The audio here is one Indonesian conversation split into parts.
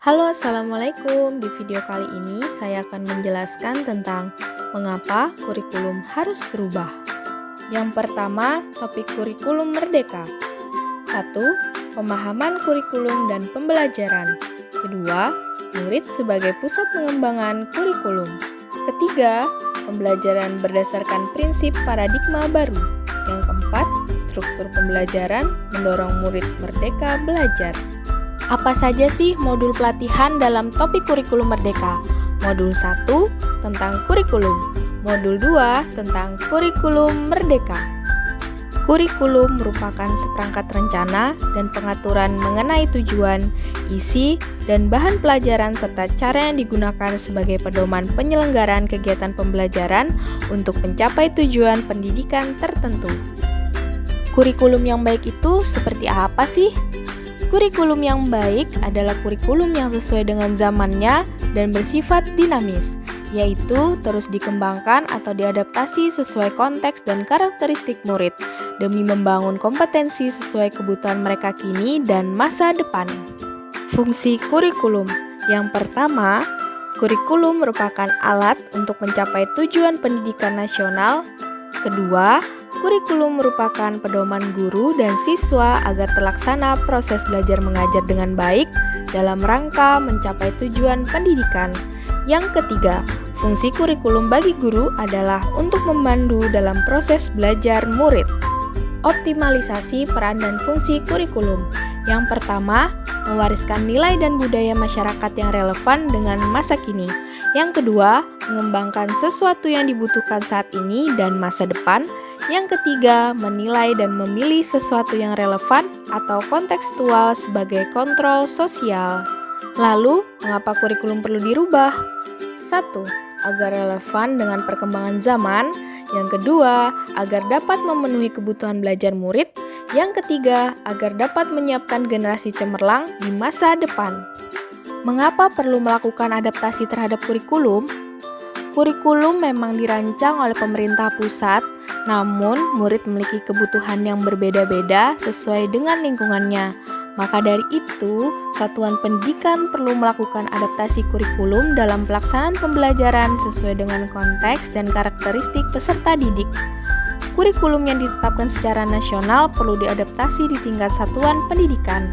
Halo, Assalamualaikum. Di video kali ini saya akan menjelaskan tentang mengapa kurikulum harus berubah. Yang pertama, topik kurikulum merdeka. 1. Pemahaman kurikulum dan pembelajaran. Kedua, murid sebagai pusat pengembangan kurikulum. Ketiga, pembelajaran berdasarkan prinsip paradigma baru. Yang keempat, struktur pembelajaran mendorong murid merdeka belajar. Apa saja sih modul pelatihan dalam topik kurikulum merdeka? Modul 1 tentang kurikulum, modul 2 tentang kurikulum merdeka. Kurikulum merupakan seperangkat rencana dan pengaturan mengenai tujuan, isi, dan bahan pelajaran serta cara yang digunakan sebagai pedoman penyelenggaraan kegiatan pembelajaran untuk mencapai tujuan pendidikan tertentu. Kurikulum yang baik itu seperti apa sih? Kurikulum yang baik adalah kurikulum yang sesuai dengan zamannya dan bersifat dinamis, yaitu terus dikembangkan atau diadaptasi sesuai konteks dan karakteristik murid, demi membangun kompetensi sesuai kebutuhan mereka kini dan masa depan. Fungsi kurikulum. Yang pertama, kurikulum merupakan alat untuk mencapai tujuan pendidikan nasional. Kedua, kurikulum merupakan pedoman guru dan siswa agar terlaksana proses belajar mengajar dengan baik dalam rangka mencapai tujuan pendidikan. Yang ketiga, fungsi kurikulum bagi guru adalah untuk memandu dalam proses belajar murid. Optimalisasi peran dan fungsi kurikulum. Yang pertama, mewariskan nilai dan budaya masyarakat yang relevan dengan masa kini. Yang kedua, mengembangkan sesuatu yang dibutuhkan saat ini dan masa depan. Yang ketiga, menilai dan memilih sesuatu yang relevan atau kontekstual sebagai kontrol sosial. Lalu, mengapa kurikulum perlu dirubah? 1. Agar relevan dengan perkembangan zaman. Yang kedua, agar dapat memenuhi kebutuhan belajar murid. Yang ketiga, agar dapat menyiapkan generasi cemerlang di masa depan. Mengapa perlu melakukan adaptasi terhadap kurikulum? Kurikulum memang dirancang oleh pemerintah pusat, namun murid memiliki kebutuhan yang berbeda-beda sesuai dengan lingkungannya. Maka dari itu, satuan pendidikan perlu melakukan adaptasi kurikulum dalam pelaksanaan pembelajaran sesuai dengan konteks dan karakteristik peserta didik. Kurikulum yang ditetapkan secara nasional perlu diadaptasi di tingkat satuan pendidikan.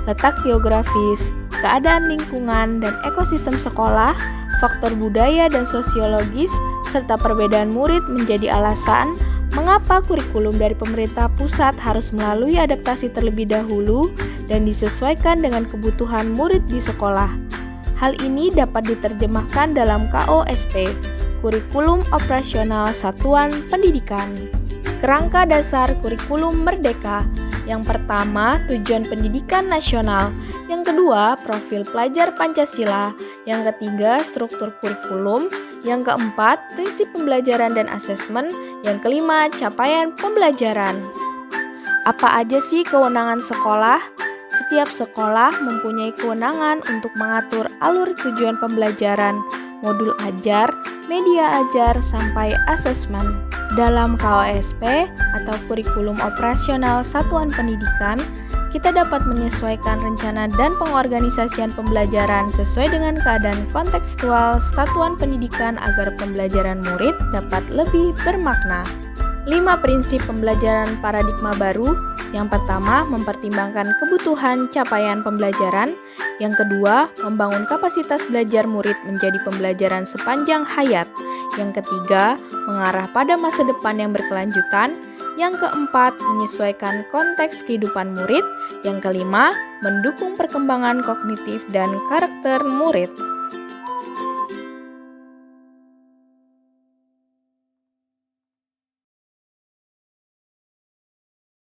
Letak geografis, keadaan lingkungan dan ekosistem sekolah, faktor budaya dan sosiologis, serta perbedaan murid menjadi alasan mengapa kurikulum dari pemerintah pusat harus melalui adaptasi terlebih dahulu dan disesuaikan dengan kebutuhan murid di sekolah. Hal ini dapat diterjemahkan dalam KOSP, Kurikulum Operasional Satuan Pendidikan. Kerangka dasar kurikulum merdeka. Yang pertama, tujuan pendidikan nasional. Yang kedua, profil pelajar Pancasila. Yang ketiga, struktur kurikulum. Yang keempat, prinsip pembelajaran dan asesmen. Yang kelima, capaian pembelajaran. Apa aja sih kewenangan sekolah? Setiap sekolah mempunyai kewenangan untuk mengatur alur tujuan pembelajaran, modul ajar, media ajar, sampai asesmen. Dalam KOSP atau Kurikulum Operasional Satuan Pendidikan, kita dapat menyesuaikan rencana dan pengorganisasian pembelajaran sesuai dengan keadaan kontekstual satuan pendidikan agar pembelajaran murid dapat lebih bermakna. 5 prinsip pembelajaran paradigma baru. Yang pertama, mempertimbangkan kebutuhan capaian pembelajaran. Yang kedua, membangun kapasitas belajar murid menjadi pembelajaran sepanjang hayat. Yang ketiga, mengarah pada masa depan yang berkelanjutan. Yang keempat, menyesuaikan konteks kehidupan murid. Yang kelima, mendukung perkembangan kognitif dan karakter murid.